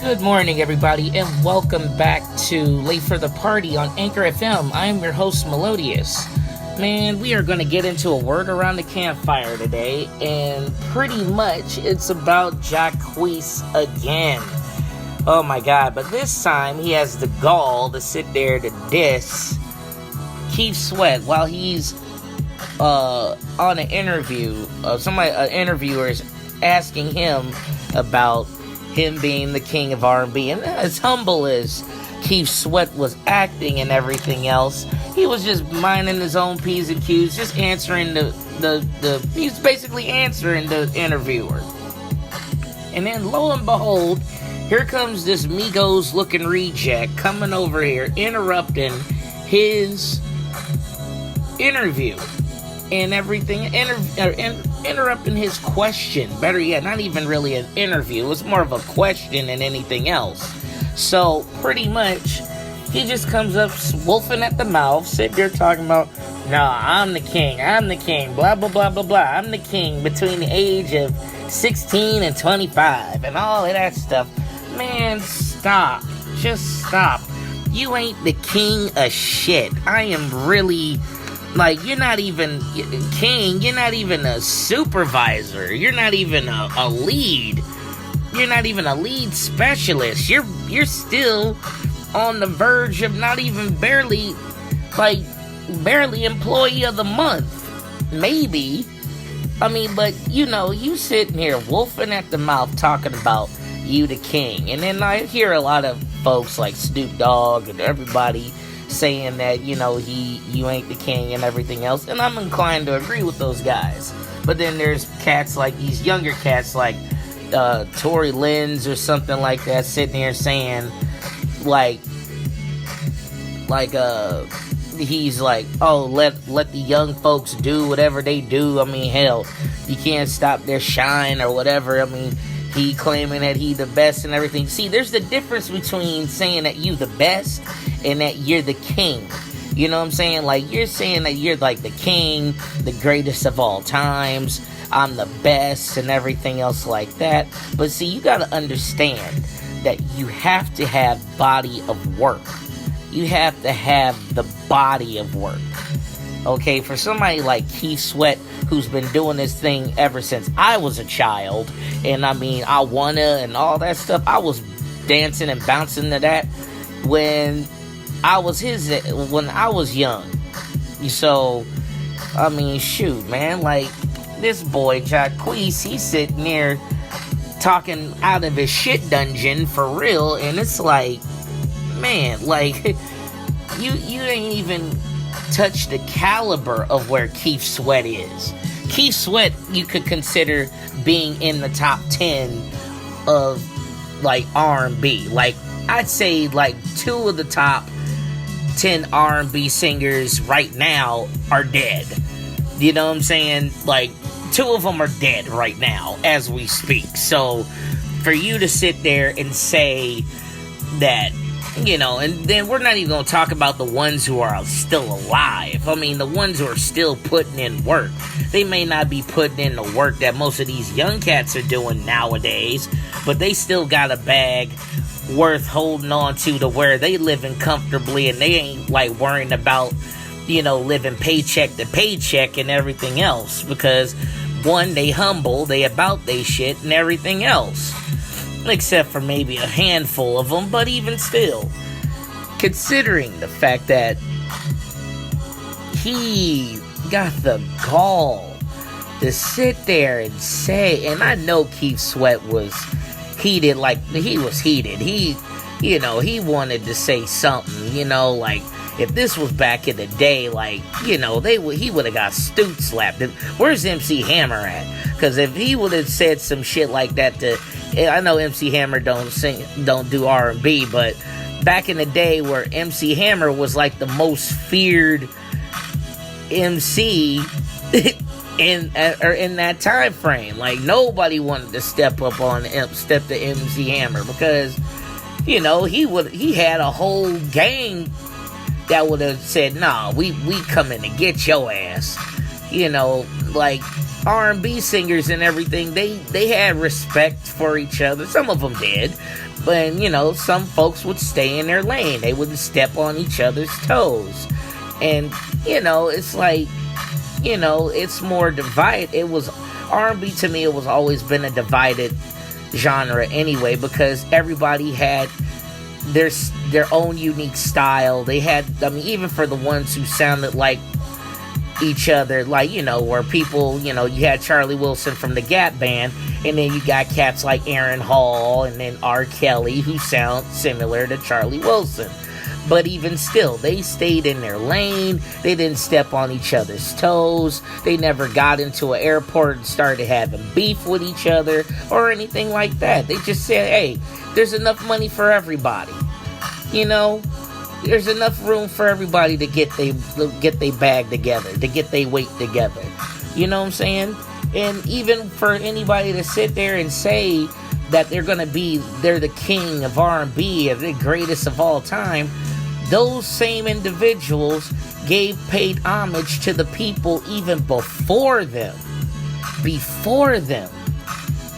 Good morning, everybody, and welcome back to Late for the Party on Anchor FM. I am your host, Melodious. Man, we are going to get into a word around the campfire today, and pretty much it's about Jacquees again. Oh my god, but this time he has the gall to sit there to diss Keith Sweat while he's on an interview. An interviewer is asking him about him being the king of R&B, and as humble as Keith Sweat was acting and everything else, he was just minding his own P's and Q's, just answering he's basically answering the interviewer. And then lo and behold, here comes this Migos looking reject coming over here, interrupting his interview and everything, interrupting his question. Better yet, not even really an interview. It was more of a question than anything else. So, pretty much, he just comes up wolfing at the mouth, sitting there talking about, nah, I'm the king, blah, blah, blah, blah, blah. I'm the king between the age of 16 and 25, and all of that stuff. Man, stop. Just stop. You ain't the king of shit. I am really... you're not even king, you're not even a supervisor, you're not even a lead, you're not even a lead specialist, you're still on the verge of not even barely employee of the month, maybe. But you sitting here wolfing at the mouth talking about you the king, and then I hear a lot of folks like Snoop Dogg and everybody saying that, you ain't the king and everything else, and I'm inclined to agree with those guys. But then there's cats like these younger cats like Tory Lanez or something like that, sitting here saying he's like, oh, let the young folks do whatever they do. Hell, you can't stop their shine or whatever. He claiming that he the best and everything. See, there's the difference between saying that you the best and that you're the king. You know what I'm saying? You're saying that you're like the king, the greatest of all times, I'm the best and everything else like that. But see, you gotta understand that you have to have body of work. You have to have the body of work. Okay, for somebody like Keith Sweat, who's been doing this thing ever since I was a child, and I wanna and all that stuff, I was dancing and bouncing to that when I was young. So, shoot, man, this boy Jacquees, he's sitting there talking out of his shit dungeon for real, and it's man, you ain't even touch the caliber of where Keith Sweat is. Keith Sweat, you could consider being in the top 10 of R&B. I'd say two of the top 10 R&B singers right now are dead. You know what I'm saying? Two of them are dead right now as we speak. So for you to sit there and say that, and then we're not even going to talk about the ones who are still alive. The ones who are still putting in work. They may not be putting in the work that most of these young cats are doing nowadays, but they still got a bag worth holding on to where they living comfortably, and they ain't worrying about, living paycheck to paycheck and everything else, because one, they humble, they about they shit and everything else. Except for maybe a handful of them, but even still, considering the fact that he got the gall to sit there and say, and I know Keith Sweat was heated, he was heated, he wanted to say something, if this was back in the day, he would have got stoop slapped. Where's MC Hammer at? Because if he would have said some shit like that I know MC Hammer don't do R&B, but back in the day where MC Hammer was the most feared MC in that time frame, nobody wanted to step to MC Hammer, because he had a whole gang that would have said, nah, we coming to get your ass. R&B singers and everything, they had respect for each other. Some of them did, But, some folks would stay in their lane. They wouldn't step on each other's toes. And, it's like, it's more divided. It was, R&B to me, it was always been a divided genre anyway, because everybody had their own unique style. They had, even for the ones who sounded like each other, like, where people, you had Charlie Wilson from the Gap Band, and then you got cats like Aaron Hall and then R. Kelly, who sound similar to Charlie Wilson. But even still, they stayed in their lane. They didn't step on each other's toes. They never got into an airport and started having beef with each other or anything like that. They just said, hey, there's enough money for everybody. There's enough room for everybody to get they bag together, to get their weight together. You know what I'm saying? And even for anybody to sit there and say that they're the king of R&B, the greatest of all time, those same individuals paid homage to the people even before them.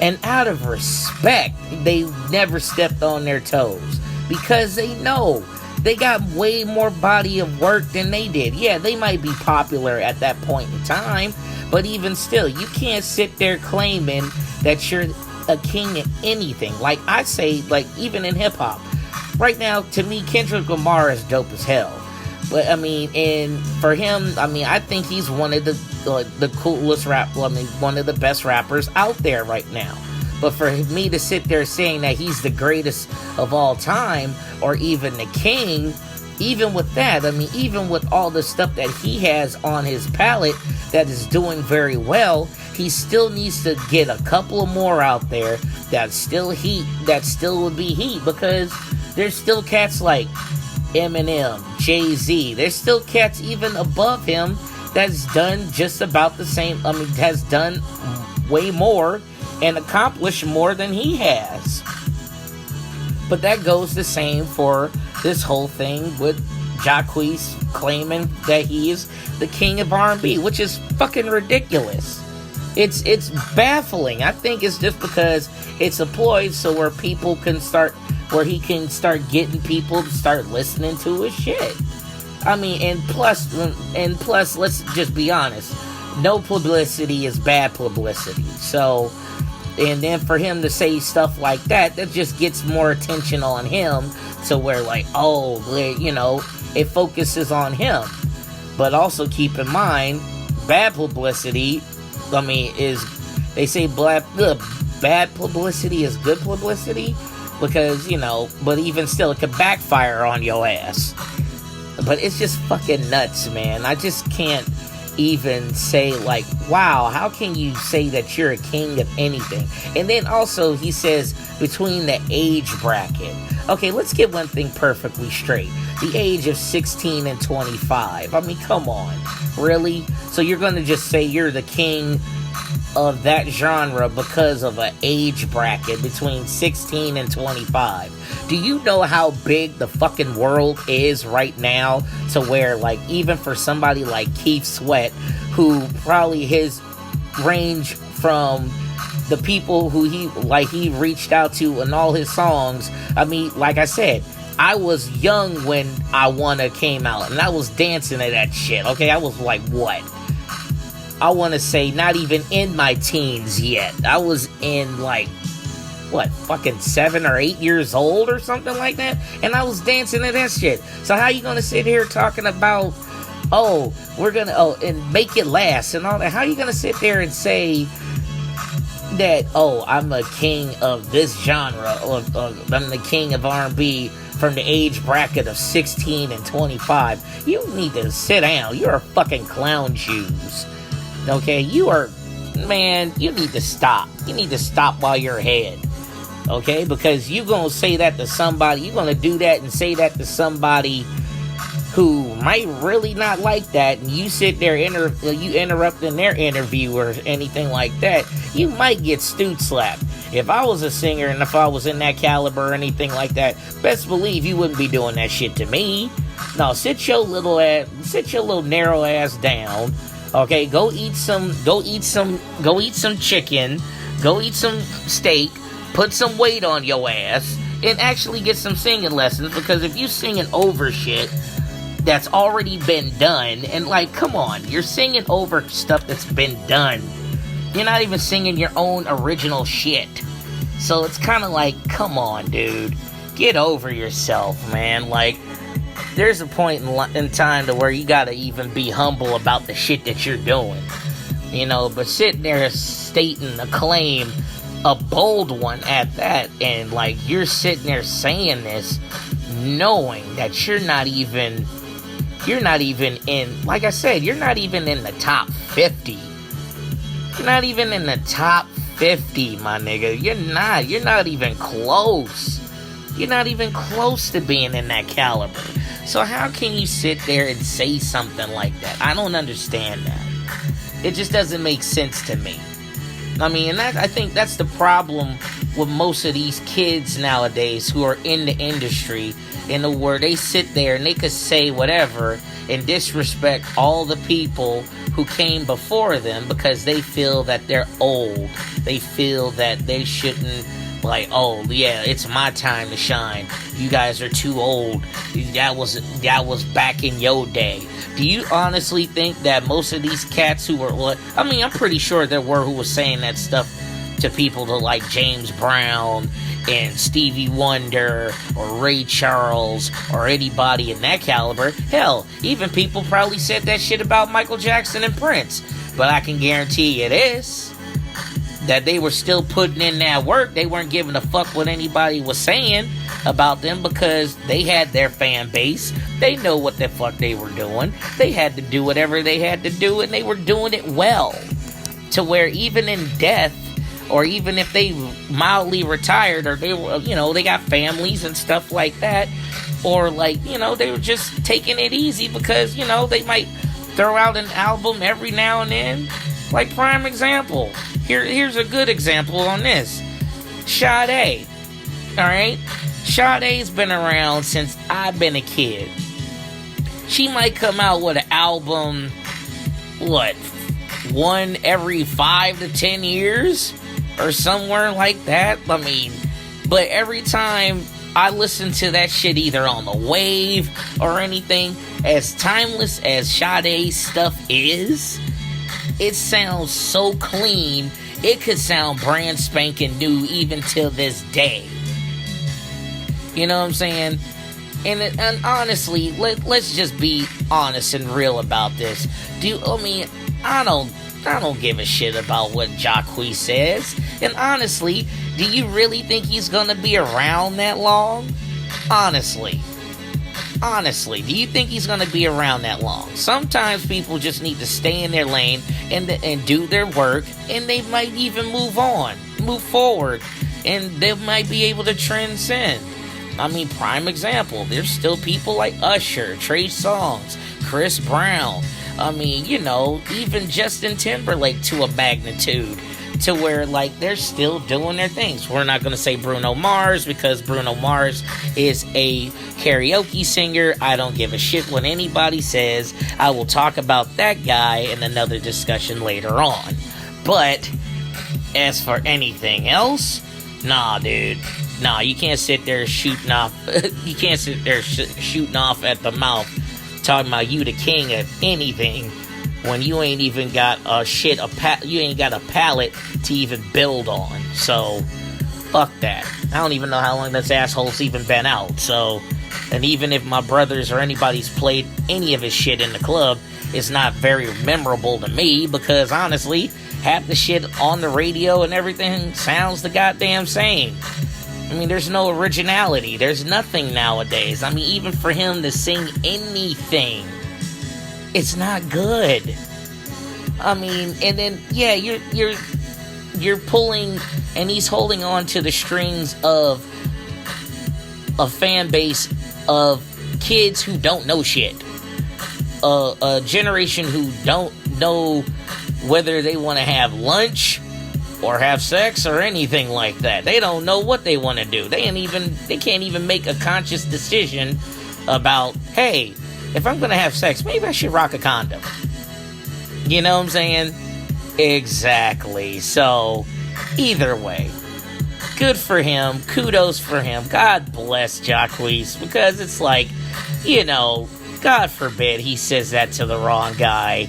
And out of respect, they never stepped on their toes, because they know they got way more body of work than they did. Yeah, they might be popular at that point in time, but even still, you can't sit there claiming that you're a king of anything. Like I say, like even in hip hop, right now, to me, Kendrick Lamar is dope as hell. But and for him, I think he's one of the coolest one of the best rappers out there right now. But for me to sit there saying that he's the greatest of all time, or even the king, even with that, even with all the stuff that he has on his palette that is doing very well, he still needs to get a couple of more out there that still would be heat, because there's still cats like Eminem, Jay-Z. There's still cats even above him that's done just about the same, has done way more and accomplished more than he has. But that goes the same for this whole thing with Jacquees claiming that he is the king of R&B, which is fucking ridiculous. It's baffling. I think it's just because it's a ploy so where he can start getting people to start listening to his shit. And plus, let's just be honest. No publicity is bad publicity. So, and then for him to say stuff like that just gets more attention on him, to where like, it focuses on him. But also keep in mind, bad publicity, they say bad publicity is good publicity, because, but even still, it could backfire on your ass. But it's just fucking nuts, man. I just can't even say, like, wow, how can you say that you're a king of anything? And then also, he says, between the age bracket. Okay, let's get one thing perfectly straight. The age of 16 and 25. Come on. Really? So you're going to just say you're the king of that genre because of an age bracket between 16 and 25. Do you know how big the fucking world is right now, to where, like, even for somebody like Keith Sweat, who probably his range from the people who he reached out to in all his songs, like I said, I was young when I Wanna came out, and I was dancing to that shit, okay? I was like, what? I want to say not even in my teens yet. I was in, like, fucking 7 or 8 years old or something like that, and I was dancing to that shit. So how you gonna sit here talking about, and make it last and all that? How you gonna sit there and say that, I'm a king of this genre, or I'm the king of R&B from the age bracket of 16 and 25? You need to sit down. You're a fucking clown shoes. Okay, you need to stop. You need to stop while you're ahead. Okay, because you're going to say that to somebody, you're going to do that and say that to somebody who might really not like that, and you sit there, you interrupt in their interview or anything like that, you might get stoot slapped. If I was a singer and if I was in that caliber or anything like that, best believe you wouldn't be doing that shit to me. No, sit your little narrow ass down. Okay, go eat some chicken, go eat some steak, put some weight on your ass, and actually get some singing lessons, because if you singing over shit that's already been done, and like, come on, you're singing over stuff that's been done. You're not even singing your own original shit. So it's kind of like, come on, dude. Get over yourself, man. Like, there's a point in time to where you gotta even be humble about the shit that you're doing. You know, but sitting there stating a claim, a bold one at that, and like, you're sitting there saying this, knowing that you're not even in, like I said, you're not even in the top 50. You're not even in the top 50, my nigga. You're not even close. You're not even close to being in that caliber. So how can you sit there and say something like that? I don't understand that. It just doesn't make sense to me. I mean, and I think that's the problem with most of these kids nowadays who are in the industry, where they sit there and they could say whatever and disrespect all the people who came before them because they feel that they're old. They feel that they shouldn't, like, oh yeah, it's my time to shine. You guys are too old. That was back in your day. Do you honestly think that most of these cats who were, I mean, I'm pretty sure there were who was saying that stuff to people to like James Brown and Stevie Wonder or Ray Charles or anybody in that caliber. Hell, even people probably said that shit about Michael Jackson and Prince. But I can guarantee you this, that they were still putting in that work. They weren't giving a fuck what anybody was saying about them, because they had their fan base. They know what the fuck they were doing. They had to do whatever they had to do, and they were doing it well, to where even in death, or even if they mildly retired, or they were, you know, they got families and stuff like that, or like, you know, they were just taking it easy because, you know, they might throw out an album every now and then. Like, prime example, here's a good example on this. Sade, alright? Sade's been around since I've been a kid. She might come out with an album, one every 5 to 10 years? Or somewhere like that. I mean, but every time I listen to that shit, either on the wave or anything, as timeless as Sade's stuff is, it sounds so clean, it could sound brand spanking new even till this day. You know what I'm saying? And honestly, let's just be honest and real about this. I don't give a shit about what Jacquees says. And honestly, do you really think he's gonna be around that long? Honestly, do you think he's gonna be around that long? Sometimes people just need to stay in their lane and do their work, and they might even move forward, and they might be able to transcend. I mean, prime example, there's still people like Usher, Trey Songz, Chris Brown. I mean, you know, even Justin Timberlake to a magnitude, to where, like, they're still doing their things. We're not going to say Bruno Mars, because Bruno Mars is a karaoke singer. I don't give a shit what anybody says. I will talk about that guy in another discussion later on. But as for anything else, nah, dude. Nah, you can't sit there shooting off. You can't sit there shooting off at the mouth, talking about you the king of anything, when you ain't even got you ain't got a palette to even build on. So fuck that. I don't even know how long this asshole's even been out. So, and even if my brothers or anybody's played any of his shit in the club, it's not very memorable to me, because honestly, half the shit on the radio and everything sounds the goddamn same. I mean, there's no originality. There's nothing nowadays. I mean, even for him to sing anything, it's not good. I mean, and then, yeah, you're pulling, and he's holding on to the strings of a fan base of kids who don't know shit. A generation who don't know whether they want to have lunch or have sex or anything like that. They don't know what they want to do. They can't even make a conscious decision about, hey, if I'm gonna have sex, maybe I should rock a condom. You know what I'm saying? Exactly. So, either way, good for him. Kudos for him. God bless Jacquees, because it's like, God forbid he says that to the wrong guy.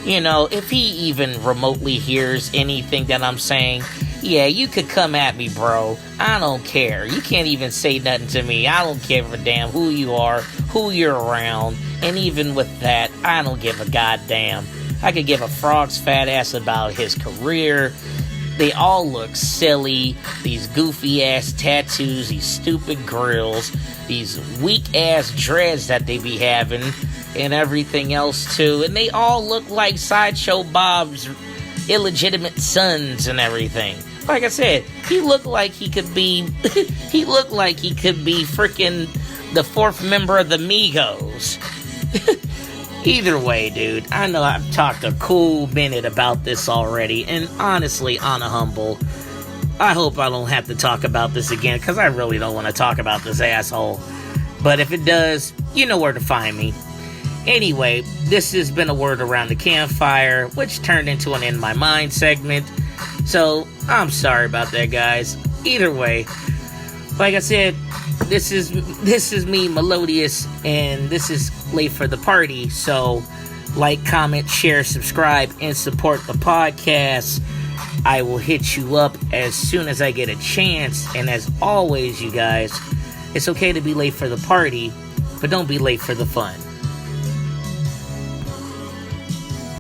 If he even remotely hears anything that I'm saying, yeah, you could come at me, bro. I don't care. You can't even say nothing to me. I don't give a damn who you are, who you're around. And even with that, I don't give a goddamn. I could give a frog's fat ass about his career. They all look silly. These goofy ass tattoos, these stupid grills, these weak ass dreads that they be having, and everything else too. And they all look like Sideshow Bob's illegitimate sons and everything. Like I said, he looked like he could be freaking the fourth member of the Migos. Either way, dude, I know I've talked a cool minute about this already, and honestly, on a humble, I hope I don't have to talk about this again, because I really don't want to talk about this asshole. But if it does, you know where to find me. Anyway, this has been a word around the campfire, which turned into an In My Mind segment. So, I'm sorry about that, guys. Either way, like I said, this is me, Melodious, and this is late for the party. So, like, comment, share, subscribe, and support the podcast. I will hit you up as soon as I get a chance. And as always, you guys, it's okay to be late for the party, but don't be late for the fun.